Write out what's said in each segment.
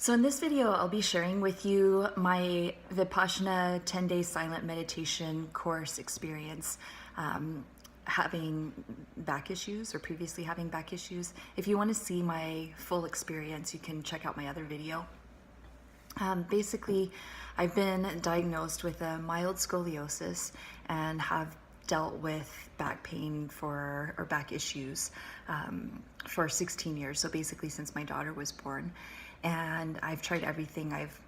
So in this video, I'll be sharing with you my Vipassana 10-day silent meditation course experience, having back issues or previously having back issues. If you want to see my full experience, you can check out my other video. Basically, I've been diagnosed with a mild scoliosis and have dealt with back pain or back issues for 16 years. So basically since my daughter was born. And I've tried everything. I've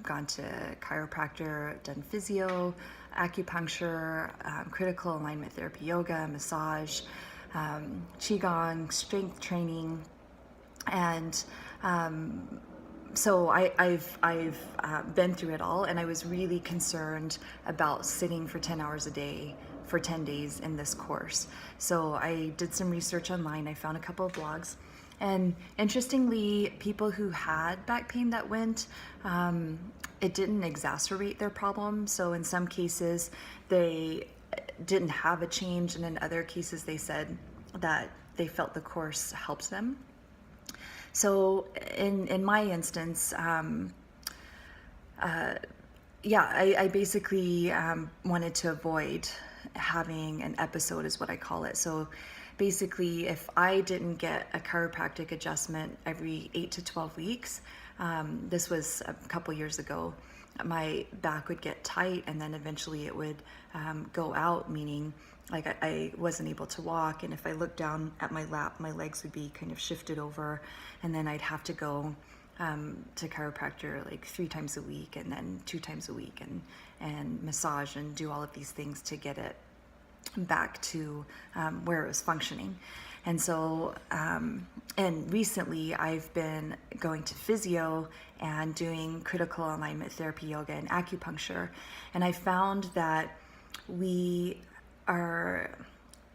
gone to chiropractor, done physio, acupuncture, critical alignment therapy, yoga, massage, qigong, strength training, and so I've been through it all, and I was really concerned about sitting for 10 hours a day for 10 days in this course. So I did some research online. I found a couple of blogs. And interestingly, people who had back pain that went, it didn't exacerbate their problem. So in some cases, they didn't have a change, and in other cases, they said that they felt the course helped them. So in my instance, I basically wanted to avoid having an episode, is what I call it. So basically, if I didn't get a chiropractic adjustment every 8 to 12 weeks, this was a couple years ago, my back would get tight, and then eventually it would go out, meaning like I wasn't able to walk. And if I looked down at my lap, my legs would be kind of shifted over, and then I'd have to go to chiropractor like 3 times a week, and then 2 times a week, and massage and do all of these things to get it back to where it was functioning. And so and recently I've been going to physio and doing critical alignment therapy, yoga, and acupuncture, and I found that we are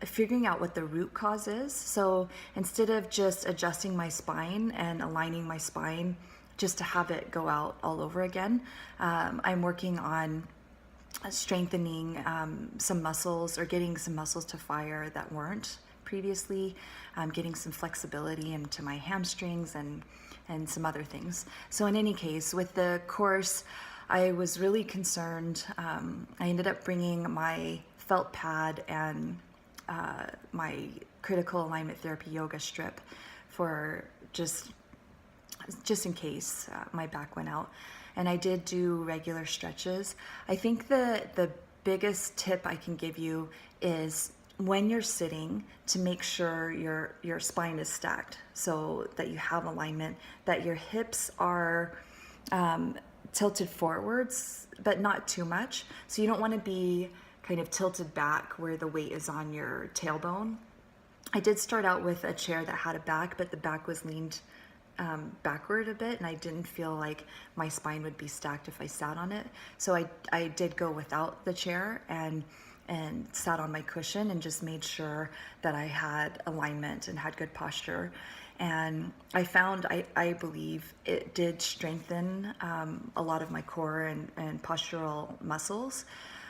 figuring out what the root cause is. So instead of just adjusting my spine and aligning my spine just to have it go out all over again, I'm working on strengthening some muscles, or getting some muscles to fire that weren't previously, getting some flexibility into my hamstrings and some other things. So in any case, with the course, I was really concerned. I ended up bringing my felt pad and my critical alignment therapy yoga strip for just in case my back went out. And I did do regular stretches. I think the biggest tip I can give you is when you're sitting, to make sure your spine is stacked so that you have alignment, that your hips are tilted forwards, but not too much. So you don't want to be kind of tilted back where the weight is on your tailbone. I did start out with a chair that had a back, but the back was leaned backward a bit, and I didn't feel like my spine would be stacked if I sat on it. So I did go without the chair and sat on my cushion and just made sure that I had alignment and had good posture. And I found, I believe it did strengthen a lot of my core and postural muscles.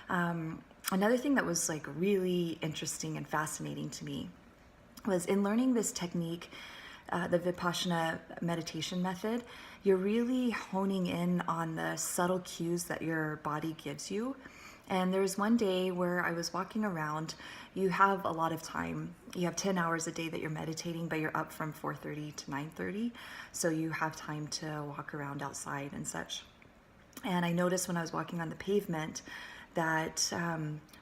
Another thing that was like really interesting and fascinating to me was in learning this technique, the Vipassana meditation method, you're really honing in on the subtle cues that your body gives you. And there was one day where I was walking around. You have a lot of time. You have 10 hours a day that you're meditating, but you're up from 4:30 to 9:30. So you have time to walk around outside and such. And I noticed when I was walking on the pavement that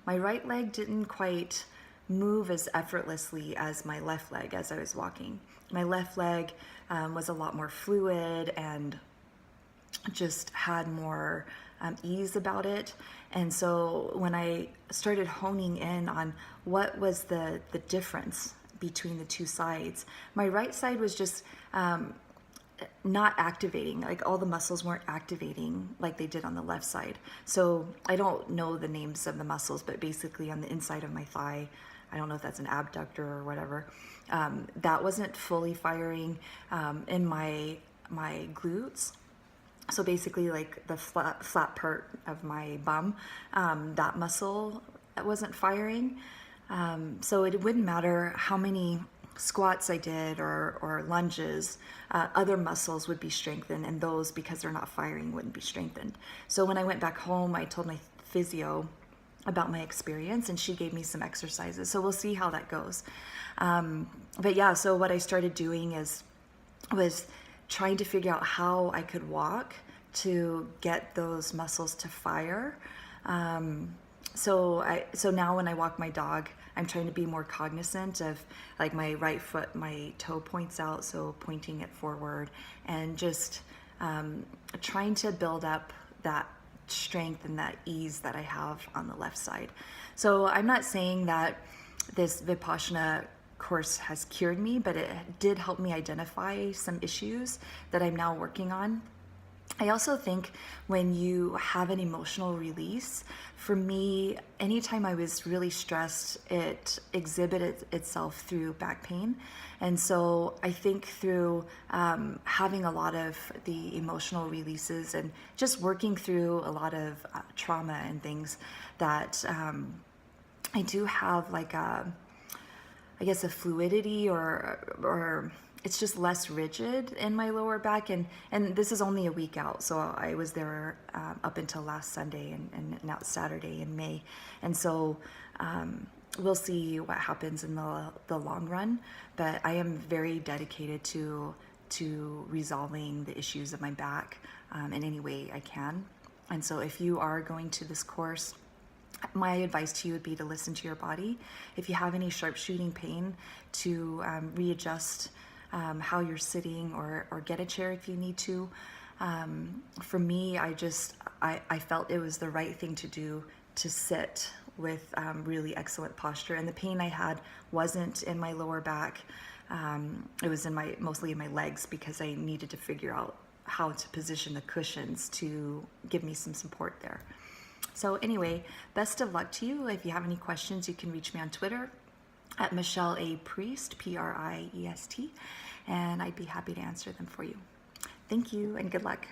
my right leg didn't quite move as effortlessly as my left leg as I was walking. My left leg was a lot more fluid and just had more ease about it. And so when I started honing in on what was the difference between the two sides, my right side was just not activating, like all the muscles weren't activating like they did on the left side. So I don't know the names of the muscles, but basically on the inside of my thigh, I don't know if that's an abductor or whatever, that wasn't fully firing. In my glutes, so basically like the flat part of my bum, that muscle wasn't firing. So it wouldn't matter how many squats I did or lunges, other muscles would be strengthened, and those, because they're not firing, wouldn't be strengthened. So when I went back home, I told my physio about my experience, and she gave me some exercises. So we'll see how that goes. But yeah, so what I started doing was trying to figure out how I could walk to get those muscles to fire. So now when I walk my dog, I'm trying to be more cognizant of, like, my right foot, my toe points out, so pointing it forward, and just trying to build up that strength and that ease that I have on the left side. So I'm not saying that this Vipassana course has cured me, but it did help me identify some issues that I'm now working on. I also think when you have an emotional release, for me, anytime I was really stressed, it exhibited itself through back pain. And so I think through having a lot of the emotional releases and just working through a lot of trauma and things, that I do have like a fluidity, or it's just less rigid in my lower back. And this is only a week out, so I was there up until last Sunday, and now it's Saturday in May. And so we'll see what happens in the long run, but I am very dedicated to resolving the issues of my back in any way I can. And so if you are going to this course, my advice to you would be to listen to your body. If you have any sharpshooting pain, to readjust how you're sitting, or get a chair if you need to. For me, I felt it was the right thing to do, to sit with really excellent posture. And the pain I had wasn't in my lower back. It was mostly in my legs, because I needed to figure out how to position the cushions to give me some support there. So anyway, best of luck to you. If you have any questions, you can reach me on Twitter at Michelle A. Priest, Priest, and I'd be happy to answer them for you. Thank you, and good luck.